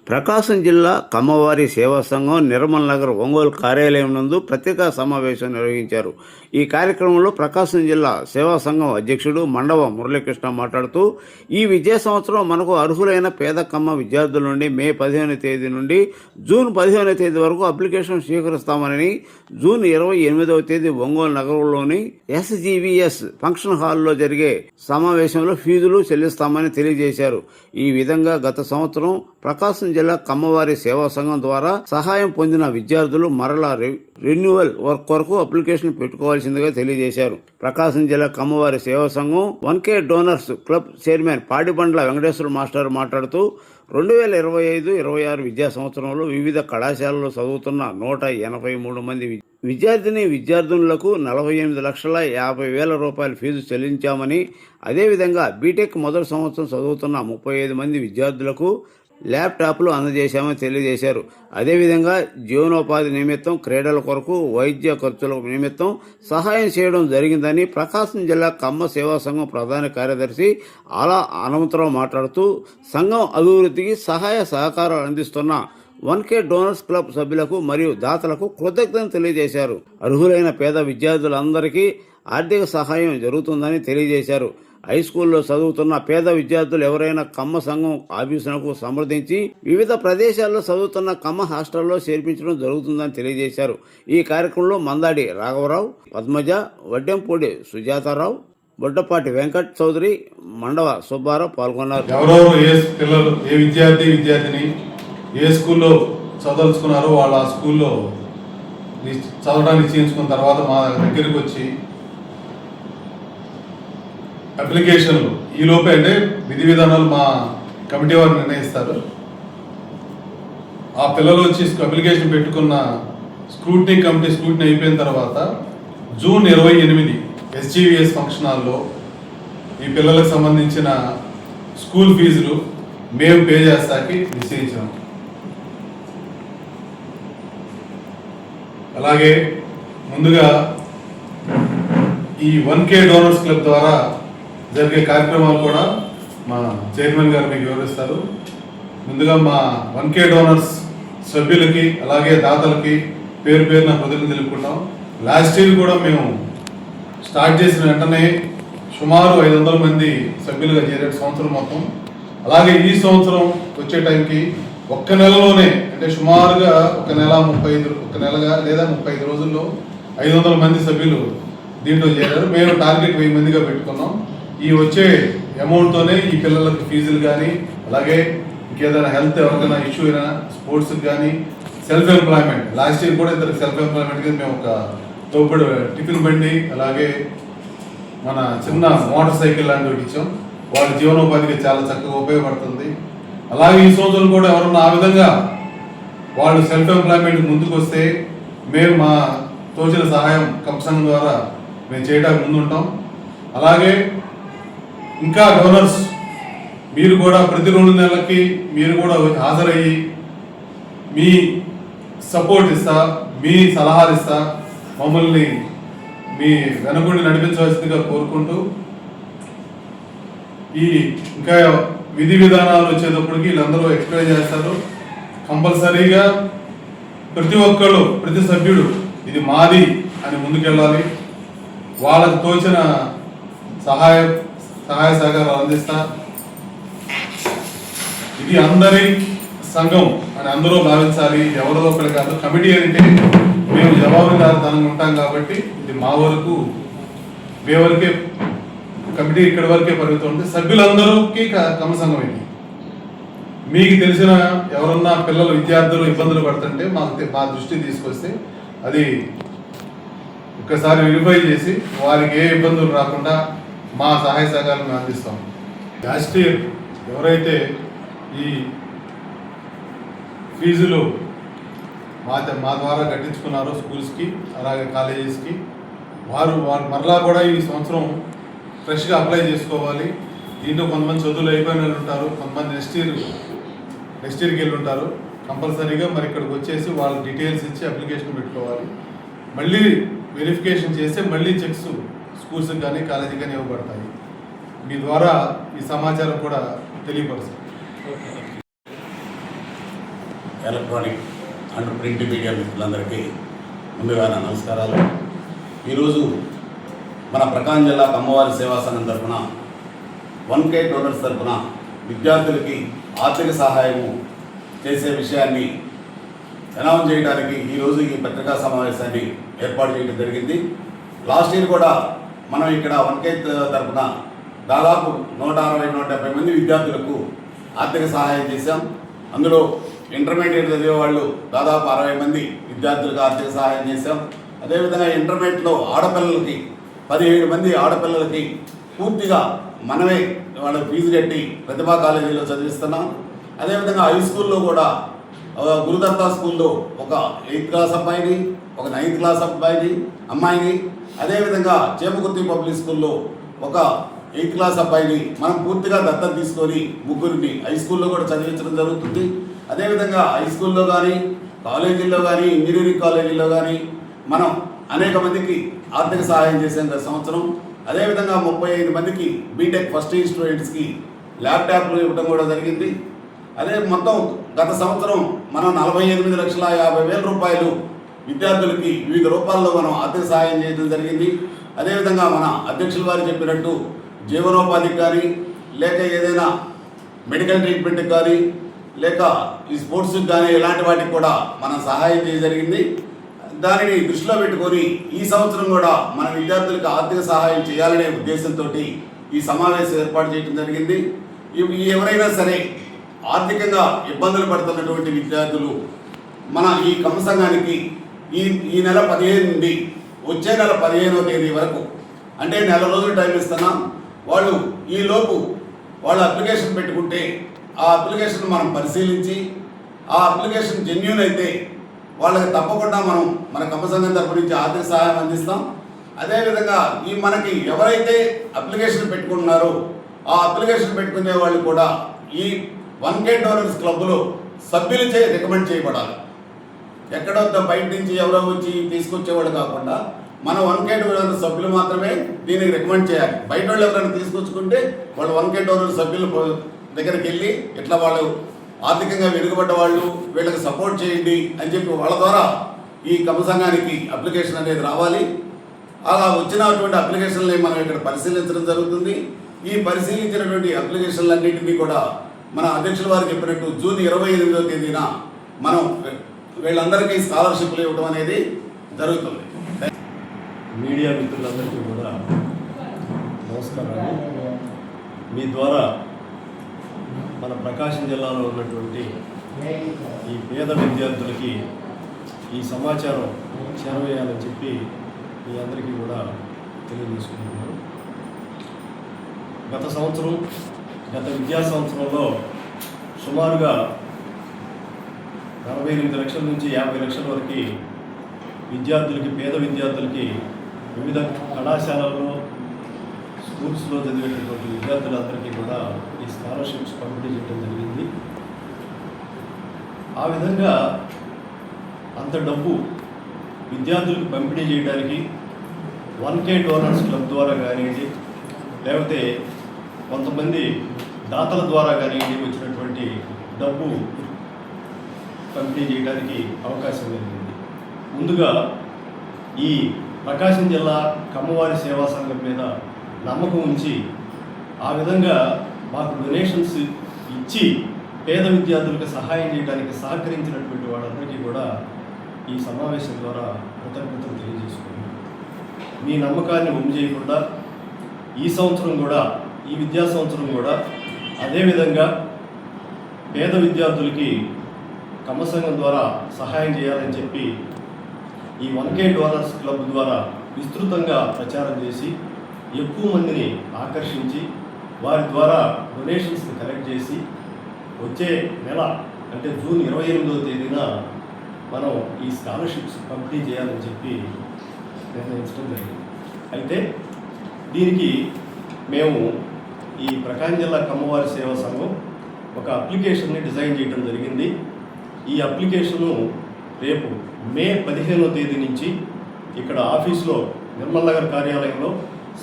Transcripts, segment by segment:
ప్రకాశం జిల్లా కమ్మవారి సేవా సంఘం నిర్మల్ నగర్ ఒంగోలు కార్యాలయం నందు ప్రత్యేక సమావేశం నిర్వహించారు. ఈ కార్యక్రమంలో ప్రకాశం జిల్లా సేవా సంఘం అధ్యక్షుడు మండవ మురళీకృష్ణ మాట్లాడుతూ, ఈ విద్యా సంవత్సరం మనకు అర్హులైన పేద కమ్మ విద్యార్థుల నుండి మే 15వ తేదీ నుండి జూన్ 15వ తేదీ వరకు అప్లికేషన్ స్వీకరిస్తామని, జూన్ 28వ తేదీ ఒంగోలు నగరంలోని SGVS ఫంక్షన్ హాల్లో జరిగే సమావేశంలో ఫీజులు చెల్లిస్తామని తెలియజేశారు. ఈ విధంగా గత సంవత్సరం ప్రకాశం జిల్లా కమ్మవారి సేవా సంఘం ద్వారా సహాయం పొందిన విద్యార్థులు మరలా రెన్యువల్ వర్క్ కొరకు అప్లికేషన్ పెట్టుకోవాల్సిందిగా తెలియజేశారు. ప్రకాశం జిల్లా కమ్మవారి సేవా సంఘం 1K donors club chairman Padibandla Venkateswara master మాట్లాడుతూ, 2025-26 విద్యా సంవత్సరంలో వివిధ కళాశాలలో చదువుతున్న 183 మంది విద్యార్థులకు 48,50,000 రూపాయల ఫీజు చెల్లించామని, అదేవిధంగా బీటెక్ మొదటి సంవత్సరం చదువుతున్న 35 మంది విద్యార్థులకు ల్యాప్టాప్లు అందజేశామని తెలియజేశారు. అదేవిధంగా జీవనోపాధి నిమిత్తం, క్రీడల కొరకు, వైద్య ఖర్చుల నిమిత్తం సహాయం చేయడం జరిగిందని ప్రకాశం జిల్లా కమ్మ సేవా సంఘం ప్రధాన కార్యదర్శి ఆలా అనంతరావు మాట్లాడుతూ, సంఘం అభివృద్ధికి సహాయ సహకారాలు అందిస్తున్న 1K డోనర్స్ క్లబ్ సభ్యులకు మరియు దాతలకు కృతజ్ఞతలు తెలియజేశారు. అర్హులైన పేద విద్యార్థులందరికీ ఆర్థిక సహాయం జరుగుతుందని తెలియజేశారు. హై స్కూల్లో చదువుతున్న పేద విద్యార్థులు ఎవరైనా కమ్మ సంఘం ఆఫీసులకు సంప్రదించి వివిధ ప్రదేశాల్లో చదువుతున్న కమ్మ హాస్టల్లో చేర్పించడం జరుగుతుందని తెలియజేశారు. ఈ కార్యక్రమంలో మందాడి రాఘవరావు, పద్మజ, వడ్డెంపూడి సుజాతారావు, బొడ్డపాటి వెంకట్ చౌదరి, మండవ సుబ్బారావు పాల్గొన్నారు. ఎవరెవరు ఏ విద్యార్థిని ఏ స్కూల్లో చదవలుచుకున్నారో వాళ్ళు ఆ స్కూల్లో చదవడానికి నిశ్చయించుకున్న తర్వాత మా దగ్గరికి వచ్చి అప్లికేషన్లు ఈ లోపే, అంటే విధి విధానాలు మా కమిటీ వారు నిర్ణయిస్తారు. ఆ పిల్లలు వచ్చి అప్లికేషన్ పెట్టుకున్న కమిటీ స్క్రూటినీ అయిపోయిన తర్వాత జూన్ 28 SGVS ఫంక్షన్ హాల్లో ఈ పిల్లలకు సంబంధించిన స్కూల్ ఫీజులు మేము పే చేస్తాకి నిశ్చయించాము. అలాగే ముందుగా ఈ 1K డోనర్స్ క్లబ్ ద్వారా జరిగే కార్యక్రమాలు కూడా మా చైర్మన్ గారు మీకు వివరిస్తారు. ముందుగా మా 1K డోనర్స్ సభ్యులకి అలాగే దాతలకి పేరు పేరున కృతజ్ఞతలు తెలుపుకుంటాం. లాస్ట్ ఇయర్ కూడా మేము స్టార్ట్ చేసిన వెంటనే సుమారు 500 మంది సభ్యులుగా చేరారు సంవత్సరం మొత్తం. అలాగే ఈ సంవత్సరం వచ్చే టైంకి ఒక్క నెలలోనే, అంటే సుమారుగా ఒక నెలగా లేదా 35 రోజుల్లో 500 మంది సభ్యులు దీంట్లో చేరారు. మేము టార్గెట్ 1000 మందిగా పెట్టుకున్నాం. ఈ వచ్చే అమౌంట్తోనే ఈ పిల్లలకు ఫీజులు కానీ, అలాగే ఇంకేదైనా హెల్త్ ఎవరికైనా ఇష్యూ అయినా స్పోర్ట్స్కి కానీ, సెల్ఫ్ ఎంప్లాయ్మెంట్, లాస్ట్ ఇయర్ కూడా ఇద్దరు సెల్ఫ్ ఎంప్లాయ్మెంట్కి మేము ఒక తోపుడు టిఫిన్ బండి, అలాగే మన చిన్న మోటార్ సైకిల్ లాంటివి ఇచ్చాం. వాళ్ళ జీవనోపాధికి చాలా చక్కగా ఉపయోగపడుతుంది. అలాగే ఈ సంవత్సరం కూడా ఎవరన్నా ఆ విధంగా వాళ్ళు సెల్ఫ్ ఎంప్లాయ్మెంట్ ముందుకు వస్తే మేము మా తోచిన సహాయం కంపసం ద్వారా మేము చేయడానికి ముందుంటాం. అలాగే ఇంకా డోనర్స్ మీరు కూడా ప్రతి 2 నెలలకి మీరు కూడా హాజరయ్యి మీ సపోర్ట్ ఇస్తా, మీ సలహాలు ఇస్తా, మమ్మల్ని మీ వెనుకుండి నడిపించవలసిందిగా కోరుకుంటూ, ఈ ఇంకా విధి విధానాలు వచ్చేటప్పటికి వీళ్ళందరూ ఎక్స్ప్లెయిన్ చేస్తారు. కంపల్సరీగా ప్రతి సభ్యుడు ఇది మాది అని ముందుకెళ్ళాలి. వాళ్ళకు తోచిన సహాయ సహకారాలు అందిస్తా. ఇది అందరి సంఘం అని అందరూ భావించాలి. ఎవరో ఒకరు కాదు. కమిటీ అంటే మేము జవాబుదారీతనంగా ఉంటాం కాబట్టి ఇది మా వరకు, మేవరకే కమిటీ ఇక్కడి వరకే పరిమితం ఉంది. సభ్యులందరికీ కమ్మ సంఘం ఇది. మీకు తెలిసిన ఎవరన్నా పిల్లలు విద్యార్థులు ఇబ్బందులు పడుతుంటే మా దృష్టి తీసుకొస్తే అది ఒక్కసారి వెరిఫై చేసి వారికి ఏ ఇబ్బందులు రాకుండా మా సహాయ సహకారాలను అందిస్తాం. లాస్ట్ ఇయర్ ఎవరైతే ఈ ఫీజులు మా ద్వారా కట్టించుకున్నారో స్కూల్స్కి, అలాగే కాలేజెస్కి, వారు మరలా కూడా ఈ సంవత్సరం ఫ్రెష్గా అప్లై చేసుకోవాలి. దీంట్లో కొంతమంది చదువులు అయిపోయిన వాళ్ళు ఉంటారు, కొంతమంది నెక్స్ట్ ఇయర్కి వెళ్ళి ఉంటారు. కంపల్సరీగా మరి ఇక్కడికి వచ్చేసి వాళ్ళ డీటెయిల్స్ ఇచ్చి అప్లికేషన్ పెట్టుకోవాలి. మళ్ళీ వెరిఫికేషన్ చేస్తే మళ్ళీ చెక్స్ స్కూల్స్కి కానీ కాలేజీకి కానీ ఇవ్వబడతాయి. మీ ద్వారా ఈ సమాచారం కూడా తెలియపరుస్తుంది. ఎలక్ట్రానిక్ అండ్ ప్రింట్ మీడియా మిత్రులందరికీ ముందుగా నా నమస్కారాలు. ఈరోజు మన ప్రకాశం జిల్లా కమ్మవారి సేవా సంఘం తరఫున 1K డోనర్స్ తరఫున విద్యార్థులకి ఆర్థిక సహాయము చేసే విషయాన్ని అనౌన్స్ చేయడానికి ఈరోజు ఈ పత్రికా సమావేశాన్ని ఏర్పాటు చేయడం జరిగింది. లాస్ట్ ఇయర్ కూడా మనం ఇక్కడ 1K తరఫున దాదాపు 160-170 మంది విద్యార్థులకు ఆర్థిక సహాయం చేశాం. అందులో ఇంటర్మీడియట్ చదివే వాళ్ళు దాదాపు 60 మంది విద్యార్థులకు ఆర్థిక సహాయం చేశాం. అదేవిధంగా ఇంటర్మీడియట్లో ఆడపిల్లలకి 17 మంది ఆడపిల్లలకి పూర్తిగా మనమే వాళ్ళ ఫీజు కట్టి ప్రతిభా కాలేజీలో చదివిస్తున్నాం. అదేవిధంగా హై స్కూల్లో కూడా గురుదత్త స్కూల్లో ఒక 8th క్లాస్ అబ్బాయిని, ఒక 9th క్లాస్ అమ్మాయిని, అదేవిధంగా చేమకుర్తి పబ్లిక్ స్కూల్లో ఒక 8th క్లాస్ అబ్బాయిని మనం పూర్తిగా దత్తత తీసుకొని ముగ్గురిని హై స్కూల్లో కూడా చదివించడం జరుగుతుంది. అదేవిధంగా హై స్కూల్లో కానీ, కాలేజీల్లో కానీ, ఇంజనీరింగ్ కాలేజీల్లో కానీ మనం అనేక మందికి ఆర్థిక సహాయం చేసాం గత సంవత్సరం. అదేవిధంగా 35 మందికి బీటెక్ ఫస్ట్ ఇయర్ స్టూడెంట్స్కి ల్యాప్టాప్లు ఇవ్వడం కూడా జరిగింది. అదే మొత్తం గత సంవత్సరం మనం 48,50,000 రూపాయలు విద్యార్థులకి వివిధ రూపాల్లో మనం ఆర్థిక సహాయం చేయడం జరిగింది. అదేవిధంగా మన అధ్యక్షుల వారు చెప్పినట్టు జీవనోపాధికి కానీ, లేక ఏదైనా మెడికల్ ట్రీట్మెంట్కి కానీ, లేక ఈ స్పోర్ట్స్కి కానీ ఇలాంటి వాటికి కూడా మనం సహాయం చేయడం జరిగింది. దానిని దృష్టిలో పెట్టుకొని ఈ సంవత్సరం కూడా మన విద్యార్థులకు ఆర్థిక సహాయం చేయాలనే ఉద్దేశంతో ఈ సమావేశం ఏర్పాటు చేయడం జరిగింది. ఎవరైనా సరే ఆర్థికంగా ఇబ్బందులు పడుతున్నటువంటి విద్యార్థులు మన ఈ కమ్మ సంఘానికి ఈ నెల 15 నుండి వచ్చే నెల 15వ తేదీ వరకు, అంటే నెల రోజులు టైం ఇస్తున్నాం. వాళ్ళు ఈలోపు వాళ్ళు అప్లికేషన్ పెట్టుకుంటే ఆ అప్లికేషన్ మనం పరిశీలించి ఆ అప్లికేషన్ జెన్యూన్ అయితే వాళ్ళకి తప్పకుండా మనం మన కమ్మ సంఘం తరపు నుంచి ఆర్థిక సహాయం అందిస్తాం. అదేవిధంగా మనకి ఎవరైతే అప్లికేషన్ పెట్టుకుంటున్నారో ఆ అప్లికేషన్ పెట్టుకునే వాళ్ళు కూడా ఈ 1K డోనర్స్ క్లబ్లో సభ్యులచే రికమెండ్ చేయబడాలి. ఎక్కడో బయట నుంచి ఎవరో వచ్చి తీసుకొచ్చేవాళ్ళు కాకుండా మన 1K డోనర్ సభ్యులు మాత్రమే దీనికి రికమెండ్ చేయాలి. బయట వాళ్ళు ఎవరైనా తీసుకొచ్చుకుంటే వాళ్ళు 1K డోనర్ సభ్యుల దగ్గరికి వెళ్ళి ఇట్లా వాళ్ళు ఆర్థికంగా వెనుకబడ్డ వాళ్ళు, వీళ్ళకి సపోర్ట్ చేయండి అని చెప్పి వాళ్ళ ద్వారా ఈ కమ్మ సంఘానికి అప్లికేషన్ అనేది రావాలి. అలా వచ్చినటువంటి అప్లికేషన్లని మనం ఇక్కడ పరిశీలించడం జరుగుతుంది. ఈ పరిశీలించినటువంటి అప్లికేషన్లన్నింటినీ కూడా మన అధ్యక్షుల వారు చెప్పినట్టు జూన్ 28వ తేదీన మనం వీళ్ళందరికీ స్కాలర్షిప్లు ఇవ్వడం అనేది జరుగుతుంది. మీడియా మిత్రులందరికీ కూడా నమస్కారాలు. మీ ద్వారా మన ప్రకాశం జిల్లాలో ఉన్నటువంటి ఈ పేద విద్యార్థులకి ఈ సమాచారం చేరవేయాలని చెప్పి మీ అందరికీ కూడా తెలియజేసుకుంటున్నాను. గత విద్యా సంవత్సరంలో సుమారుగా 48 లక్షల నుంచి 50 లక్షల వరకు విద్యార్థులకి, పేద విద్యార్థులకి వివిధ కళాశాలల్లో, స్కూల్స్లో చదివేటటువంటి విద్యార్థులందరికీ కూడా ఈ స్కాలర్షిప్స్ పంపిణీ చేయడం జరిగింది. ఆ విధంగా అంత డబ్బు విద్యార్థులకు పంపిణీ చేయడానికి 1K డోనర్స్ క్లబ్ ద్వారా కానివ్వండి, లేకపోతే కొంతమంది దాతల ద్వారా కానివ్వండి వచ్చినటువంటి డబ్బు పంపిణీ చేయడానికి అవకాశం కలిగింది. ముందుగా ఈ ప్రకాశం జిల్లా కమ్మవారి సేవా సంఘం మీద నమ్మకం ఉంచి ఆ విధంగా మాకు డొనేషన్స్ ఇచ్చి పేద విద్యార్థులకు సహాయం చేయడానికి సహకరించినటువంటి వాళ్ళందరికీ కూడా ఈ సమావేశం ద్వారా కృతజ్ఞతలు తెలియజేసుకున్నాను. మీ నమ్మకాన్ని వమ్ము చేయకుండా ఈ విద్యా సంవత్సరం కూడా అదేవిధంగా పేద విద్యార్థులకి కమ్మ సంఘం ద్వారా సహాయం చేయాలని చెప్పి ఈ 1K డోనర్స్ క్లబ్ ద్వారా విస్తృతంగా ప్రచారం చేసి ఎక్కువ మందిని ఆకర్షించి వారి ద్వారా డొనేషన్స్ని కలెక్ట్ చేసి వచ్చే నెల అంటే జూన్ 28వ తేదీన మనం ఈ స్కాలర్షిప్స్ పంపిణీ చేయాలని చెప్పి నిర్ణయించడం జరిగింది. అయితే దీనికి మేము ఈ ప్రకాశం జిల్లా కమ్మవారి సేవా సంఘం ఒక అప్లికేషన్ని డిజైన్ చేయడం జరిగింది. ఈ అప్లికేషను రేపు మే 15వ తేదీ నుంచి ఇక్కడ ఆఫీస్లో నిర్మల్ నగర్ కార్యాలయంలో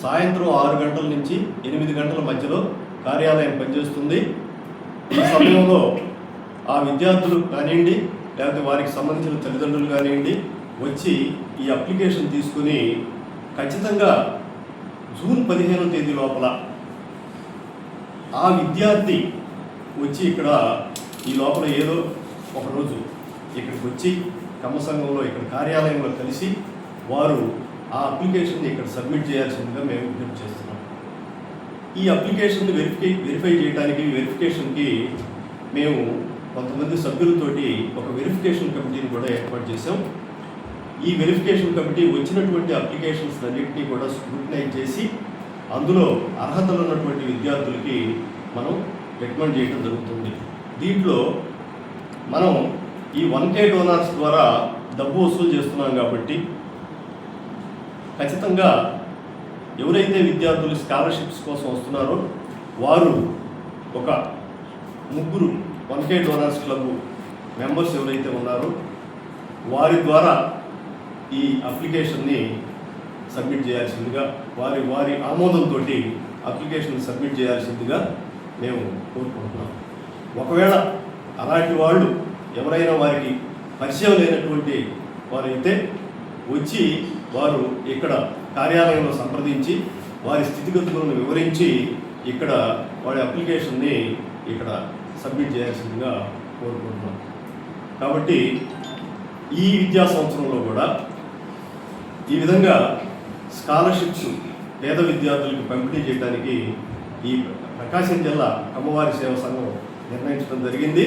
సాయంత్రం 6 గంటల నుంచి 8 గంటల మధ్యలో కార్యాలయం పనిచేస్తుంది. ఈ సమయంలో ఆ విద్యార్థులు కానివ్వండి, లేకపోతే వారికి సంబంధించిన తల్లిదండ్రులు కానివ్వండి వచ్చి ఈ అప్లికేషన్ తీసుకుని ఖచ్చితంగా జూన్ 15వ తేదీ లోపల ఆ విద్యార్థి వచ్చి ఇక్కడ ఈ లోపల ఏదో ఒకరోజు ఇక్కడికి వచ్చి కమ్మ సంఘంలో ఇక్కడ కార్యాలయంలో కలిసి వారు ఆ అప్లికేషన్ని ఇక్కడ సబ్మిట్ చేయాల్సిందిగా మేము విజ్ఞప్తి చేస్తున్నాం. ఈ అప్లికేషన్ని వెరిఫై చేయడానికి వెరిఫికేషన్కి మేము కొంతమంది సభ్యులతోటి ఒక వెరిఫికేషన్ కమిటీని కూడా ఏర్పాటు చేశాం. ఈ వెరిఫికేషన్ కమిటీ వచ్చినటువంటి అప్లికేషన్స్ అన్నింటినీ కూడా స్క్రూటినైజ్ చేసి అందులో అర్హతలు ఉన్నటువంటి విద్యార్థులకి మనం రికమెండ్ చేయడం జరుగుతుంది. దీంట్లో మనం ఈ 1K డోనార్స్ ద్వారా డబ్బు వసూలు చేస్తున్నాం కాబట్టి ఖచ్చితంగా ఎవరైతే విద్యార్థులు స్కాలర్షిప్స్ కోసం వస్తున్నారో వారు ఒక 3 1K డోనార్స్ క్లబ్ మెంబర్స్ ఎవరైతే ఉన్నారో వారి ద్వారా ఈ అప్లికేషన్ని సబ్మిట్ చేయాల్సిందిగా వారి ఆమోదంతో అప్లికేషన్ సబ్మిట్ చేయాల్సిందిగా మేము కోరుకుంటున్నాం. ఒకవేళ అలాంటి వాళ్ళు ఎవరైనా వారికి పరిచయం లేనటువంటి వారైతే వచ్చి వారు ఇక్కడ కార్యాలయంలో సంప్రదించి వారి స్థితిగతులను వివరించి ఇక్కడ వారి అప్లికేషన్ని ఇక్కడ సబ్మిట్ చేయాల్సిందిగా కోరుకుంటున్నాం. కాబట్టి ఈ విద్యా సంవత్సరంలో కూడా ఈ విధంగా స్కాలర్షిప్స్ పేద విద్యార్థులకు పంపిణీ చేయడానికి ఈ ప్రకాశం జిల్లా కమ్మవారి సేవా సంఘం నిర్ణయించడం జరిగింది.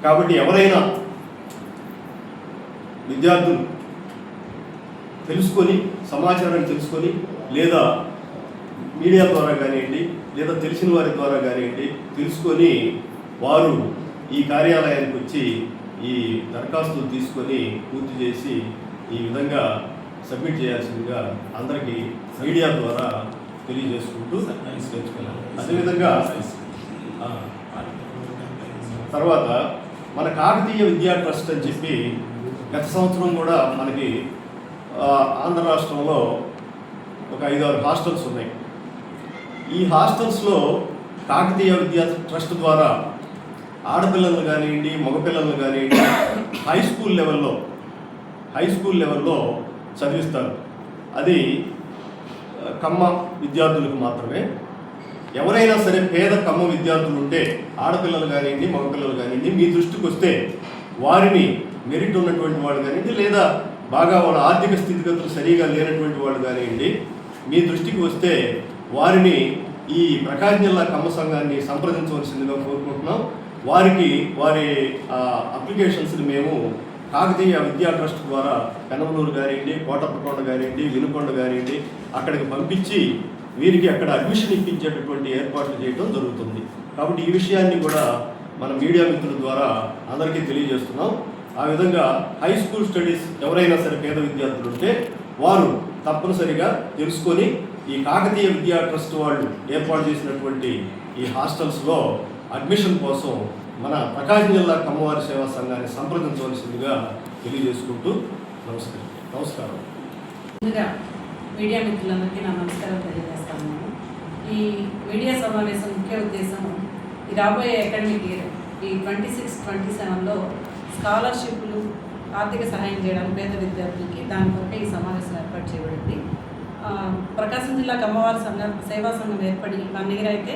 కాబట్టి ఎవరైనా విద్యార్థులు తెలుసుకొని సమాచారాన్ని తెలుసుకొని లేదా మీడియా ద్వారా కానివ్వండి లేదా తెలిసిన వారి ద్వారా కానివ్వండి తెలుసుకొని వారు ఈ కార్యాలయానికి వచ్చి ఈ దరఖాస్తులు తీసుకొని పూర్తి చేసి ఈ విధంగా సబ్మిట్ చేయాల్సిందిగా అందరికీ మీడియా ద్వారా తెలియజేసుకుంటూ తెలుసుకున్నాను. అదేవిధంగా తర్వాత మన కాకతీయ విద్యా ట్రస్ట్ అని చెప్పి గత సంవత్సరం కూడా మనకి ఆంధ్ర రాష్ట్రంలో ఒక 5-6 హాస్టల్స్ ఉన్నాయి. ఈ హాస్టల్స్లో కాకతీయ విద్యా ట్రస్ట్ ద్వారా ఆడపిల్లలను కానివ్వండి మగపిల్లలను కానివ్వండి హై స్కూల్ లెవెల్లో చదివిస్తారు. అది కమ్మ విద్యార్థులకు మాత్రమే. ఎవరైనా సరే పేద కమ్మ విద్యార్థులు ఉంటే ఆడపిల్లలు కానివ్వండి మగపిల్లలు కానివ్వండి మీ దృష్టికి వస్తే వారిని మెరిట్ ఉన్నటువంటి వాళ్ళు కానివ్వండి లేదా బాగా వాళ్ళ ఆర్థిక స్థితిగతులు సరిగా లేనటువంటి వాళ్ళు కానివ్వండి మీ దృష్టికి వస్తే వారిని ఈ ప్రకాశం జిల్లా కమ్మ సంఘాన్ని సంప్రదించవలసిందిగా కోరుకుంటున్నాం. వారి అప్లికేషన్స్ని మేము కాకతీయ విద్యా ట్రస్ట్ ద్వారా పెనమలూరు కానివ్వండి కోటప్పకొండ కానివ్వండి వినుకొండ కానివ్వండి అక్కడికి పంపించి వీరికి అక్కడ అడ్మిషన్ ఇప్పించేటటువంటి ఏర్పాట్లు చేయడం జరుగుతుంది. కాబట్టి ఈ విషయాన్ని కూడా మన మీడియా మిత్రుల ద్వారా అందరికీ తెలియజేస్తున్నాం. ఆ విధంగా హై స్కూల్ స్టడీస్ ఎవరైనా సరే పేద విద్యార్థులు ఉంటే వారు తప్పనిసరిగా తెలుసుకొని ఈ కాకతీయ విద్యా ట్రస్ట్ వాళ్ళు ఏర్పాటు చేసినటువంటి ఈ హాస్టల్స్లో అడ్మిషన్ కోసం మన ప్రకాశం జిల్లా కమ్మవారి సేవా సంఘాన్ని సంప్రదించవలసిందిగా తెలియజేసుకుంటూ నమస్కారం. ముందుగా మీడియా మిత్రులందరికీ నా నమస్కారం తెలియజేస్తాను. ఈ మీడియా సమావేశం ముఖ్య ఉద్దేశం ఈ రాబోయే అకాడమిక్ ఇయర్ ఈ 26-27లో స్కాలర్షిప్లు ఆర్థిక సహాయం చేయడానికి పేద విద్యార్థులకి దాని కొరకే ఈ సమావేశం ఏర్పాటు చేయబడింది. ప్రకాశం జిల్లా కమ్మవారి సేవా సంఘం ఏర్పడి 1 ఇయర్ అయితే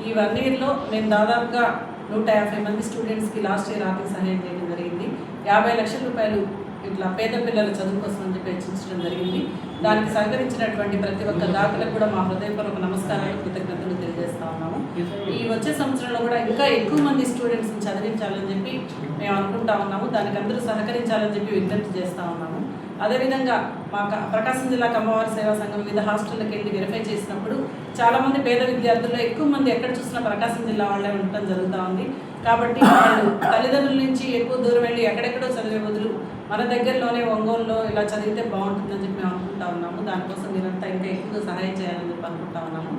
ఈ 1 ఇయర్లో మేము దాదాపుగా 150 మంది స్టూడెంట్స్కి లాస్ట్ ఇయర్ ఆర్థిక సహాయం చేయడం జరిగింది. 50 లక్షల రూపాయలు ఇట్లా పేద పిల్లల చదువు కోసం అని చెప్పి హెచ్చరించడం జరిగింది. దానికి సహకరించినటువంటి ప్రతి ఒక్క దాతలకు కూడా మా హృదయపూర్వక నమస్కారాలు కృతజ్ఞతలు తెలియజేస్తా ఉన్నాము. ఈ వచ్చే సంవత్సరంలో కూడా ఇంకా ఎక్కువ మంది స్టూడెంట్స్ని చదివించాలని చెప్పి మేము అనుకుంటా ఉన్నాము. దానికి అందరూ సహకరించాలని చెప్పి విజ్ఞప్తి చేస్తూ ఉన్నాము. అదేవిధంగా మా ప్రకాశం జిల్లా కమ్మవారి సేవా సంఘం వివిధ హాస్టళ్ళకి వెళ్ళి వెరిఫై చేసినప్పుడు చాలామంది పేద విద్యార్థుల్లో ఎక్కువ మంది ఎక్కడ చూసినా ప్రకాశం జిల్లా వాళ్ళే ఉండటం జరుగుతూ ఉంది. కాబట్టి వాళ్ళు తల్లిదండ్రుల నుంచి ఎక్కువ దూరం వెళ్ళి ఎక్కడెక్కడో చదివే బదులు మన దగ్గరలోనే ఒంగోలులో ఇలా చదివితే బాగుంటుందని చెప్పి మేము అనుకుంటా ఉన్నాము. దానికోసం మీరంతా ఇంకా ఎక్కువగా సహాయం చేయాలని చెప్పి అనుకుంటా ఉన్నాము.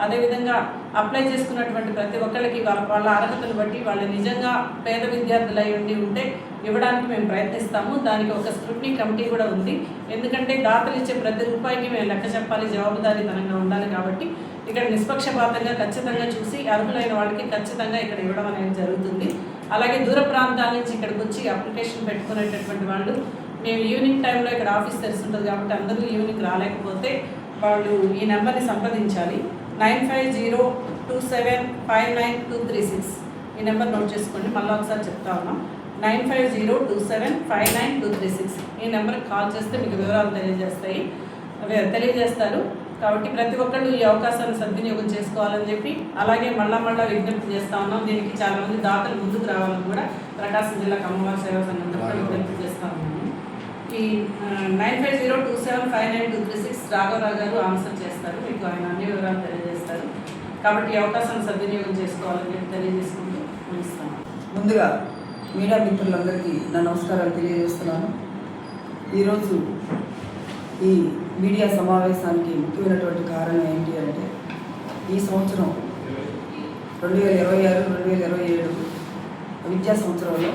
అదేవిధంగా అప్లై చేసుకున్నటువంటి ప్రతి ఒక్కరికి వాళ్ళ అర్హతను బట్టి వాళ్ళు నిజంగా పేద విద్యార్థులు అయి ఉంటే ఇవ్వడానికి మేము ప్రయత్నిస్తాము. దానికి ఒక స్క్రూటినీ కమిటీ కూడా ఉంది. ఎందుకంటే దాతలు ఇచ్చే ప్రతి రూపాయికి మేము లెక్క చెప్పాలి, జవాబుదారీతనంగా ఉండాలి. కాబట్టి ఇక్కడ నిష్పక్షపాతంగా ఖచ్చితంగా చూసి అర్హులైన వాళ్ళకి ఖచ్చితంగా ఇక్కడ ఇవ్వడం అనేది జరుగుతుంది. అలాగే దూర ప్రాంతాల నుంచి ఇక్కడికి వచ్చి అప్లికేషన్ పెట్టుకునేటటువంటి వాళ్ళు మేము ఈవినింగ్ టైంలో ఇక్కడ ఆఫీస్ తెరిచి ఉంటుంది కాబట్టి అందరూ ఈవినింగ్ రాలేకపోతే వాళ్ళు ఈ నెంబర్ని సంప్రదించాలి. 9502759236 ఈ నెంబర్ నోట్ చేసుకోండి. మళ్ళీ ఒకసారి చెప్తా ఉన్నాం. 9502759236 ఈ నెంబర్కి కాల్ చేస్తే మీకు వివరాలు తెలియజేస్తారు. కాబట్టి ప్రతి ఒక్కళ్ళు ఈ అవకాశాన్ని సద్వినియోగం చేసుకోవాలని చెప్పి అలాగే మళ్ళా విజ్ఞప్తి చేస్తూ ఉన్నాం. దీనికి చాలామంది దాతలు ముందుకు రావాలని కూడా ప్రకాశం జిల్లా కమ్మవారి సేవా సంఘం తరఫున విజ్ఞప్తి చేస్తూ ఉన్నాము. ఈ 9502759236 రాఘవరావు గారు ఆన్సర్ చేస్తారు. మీకు ఆయన అన్ని వివరాలు తెలియజేస్తారు. కాబట్టి ఈ అవకాశాన్ని సద్వినియోగం చేసుకోవాలని చెప్పి తెలియజేసుకుంటూ ముగిస్తాను. ముందుగా మీడియా మిత్రులందరికీ నా నమస్కారాలు తెలియజేస్తున్నాను. ఈరోజు ఈ మీడియా సమావేశానికి ముఖ్యమైనటువంటి కారణం ఏంటి అంటే ఈ సంవత్సరం 2026-2027 విద్యా సంవత్సరంలో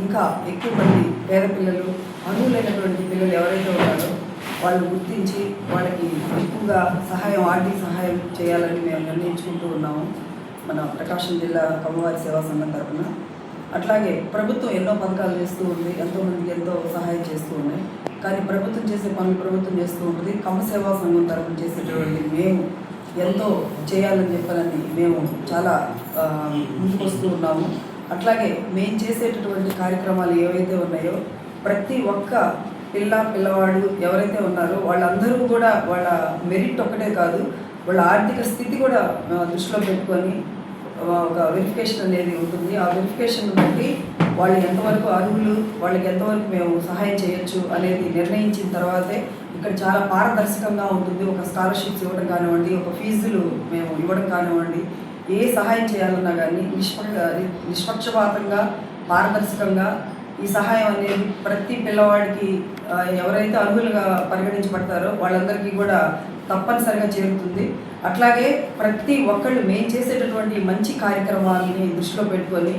ఇంకా ఎక్కువ మంది పేద పిల్లలు, అర్హులైనటువంటి పిల్లలు ఎవరైతే ఉన్నారో వాళ్ళు గుర్తించి వాళ్ళకి ఎక్కువగా ఆర్థిక సహాయం చేయాలని మేము నిర్ణయించుకుంటూ ఉన్నాము మన ప్రకాశం జిల్లా కమ్మవారి సేవా సంఘం తరఫున. అట్లాగే ప్రభుత్వం ఎన్నో పథకాలు చేస్తూ ఉంది, ఎంతోమందికి ఎంతో సహాయం చేస్తూ ఉన్నాయి. కానీ ప్రభుత్వం చేసే పనులు ప్రభుత్వం చేస్తూ ఉంటుంది. కమ్మ సేవా సంఘం తరఫున చేసేటువంటి మేము ఎంతో చేయాలని చెప్పాలని మేము చాలా ముందుకొస్తూ ఉన్నాము. అట్లాగే మేము చేసేటటువంటి కార్యక్రమాలు ఏవైతే ఉన్నాయో ప్రతి ఒక్క పిల్లవాడు ఎవరైతే ఉన్నారో వాళ్ళందరూ కూడా వాళ్ళ మెరిట్ ఒక్కటే కాదు, వాళ్ళ ఆర్థిక స్థితి కూడా దృష్టిలో పెట్టుకొని ఒక వెరిఫికేషన్ అనేది ఉంటుంది. ఆ వెరిఫికేషన్ బట్టి వాళ్ళు ఎంతవరకు అర్హులు, వాళ్ళకి ఎంతవరకు మేము సహాయం చేయొచ్చు అనేది నిర్ణయించిన తర్వాతే ఇక్కడ చాలా పారదర్శకంగా ఉంటుంది. ఒక స్కాలర్షిప్స్ ఇవ్వడం కానివ్వండి, ఒక ఫీజులు మేము ఇవ్వడం కానివ్వండి, ఏ సహాయం చేయాలన్నా కానీ నిష్పక్షపాతంగా పారదర్శకంగా ఈ సహాయం అనేది ప్రతి పిల్లవాడికి ఎవరైతే అర్హులుగా పరిగణించబడతారో వాళ్ళందరికీ కూడా తప్పనిసరిగా చేరుతుంది. అట్లాగే ప్రతి ఒక్కళ్ళు మేము చేసేటటువంటి మంచి కార్యక్రమాలని దృష్టిలో పెట్టుకొని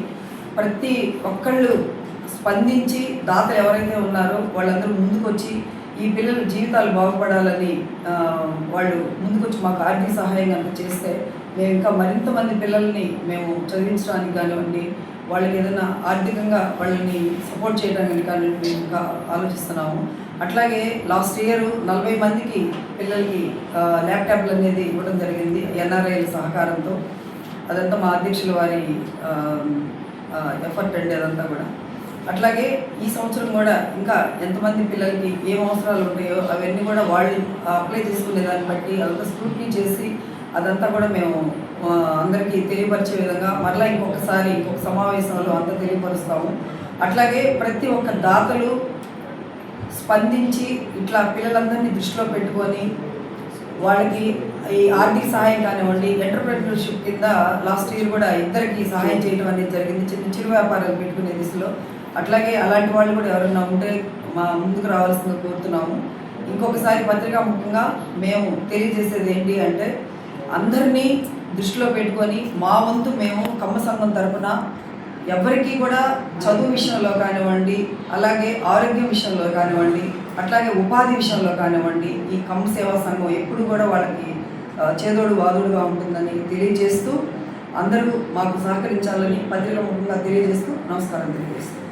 ప్రతి ఒక్కళ్ళు స్పందించి దాతలు ఎవరైతే ఉన్నారో వాళ్ళందరూ ముందుకొచ్చి ఈ పిల్లల జీవితాలు బాగుపడాలని వాళ్ళు ముందుకొచ్చి మాకు ఆర్థిక సహాయం కనుక చేస్తే మేము ఇంకా మరింత మంది పిల్లల్ని మేము చదివించడానికి కానివ్వండి, వాళ్ళకి ఏదైనా ఆర్థికంగా వాళ్ళని సపోర్ట్ చేయడానికి కానివ్వండి మేము ఇంకా ఆలోచిస్తున్నాము. అట్లాగే లాస్ట్ ఇయర్ 40 మందికి పిల్లలకి ల్యాప్టాప్లు అనేది ఇవ్వడం జరిగింది ఎన్ఆర్ఐల సహకారంతో. అదంతా మా అధ్యక్షుల వారి ఎఫర్ట్ అండి అదంతా కూడా. అట్లాగే ఈ సంవత్సరం కూడా ఇంకా ఎంతమంది పిల్లలకి ఏం అవసరాలు ఉంటాయో అవన్నీ కూడా వాళ్ళు అప్లై చేసుకునే దాన్ని బట్టి అదంతా స్క్రూటినీ చేసి అదంతా కూడా మేము అందరికీ తెలియపరిచే విధంగా మరలా ఇంకొక సమావేశంలో అంతా తెలియపరుస్తాము. అట్లాగే ప్రతి ఒక్క దాతలు స్పందించి ఇట్లా పిల్లలందరినీ దృష్టిలో పెట్టుకొని వాళ్ళకి ఈ ఆర్థిక సహాయం కానివ్వండి, ఎంటర్‌ప్రెన్యూర్‌షిప్ కింద లాస్ట్ ఇయర్ కూడా ఇద్దరికి సహాయం చేయడం అనేది జరిగింది చిరు వ్యాపారాలు పెట్టుకునే దిశలో. అట్లాగే అలాంటి వాళ్ళు కూడా ఎవరైనా ఉంటే మా ముందుకు రావాల్సిందిగా కోరుతున్నాము. ఇంకొకసారి పత్రికాముఖంగా మేము తెలియజేసేది ఏంటి అంటే అందరినీ దృష్టిలో పెట్టుకొని మా వంతు మేము కమ్మ సంఘం తరఫున ఎవరికి కూడా చదువు విషయంలో కానివ్వండి, అలాగే ఆరోగ్యం విషయంలో కానివ్వండి, అట్లాగే ఉపాధి విషయంలో కానివ్వండి ఈ కమ్మ సేవా సంఘం ఎప్పుడు కూడా వాళ్ళకి చేదోడు వాదుడుగా ఉంటుందని తెలియజేస్తూ అందరూ మాకు సహకరించాలని పత్రికాముఖంగా తెలియజేస్తూ నమస్కారం తెలియజేస్తాను.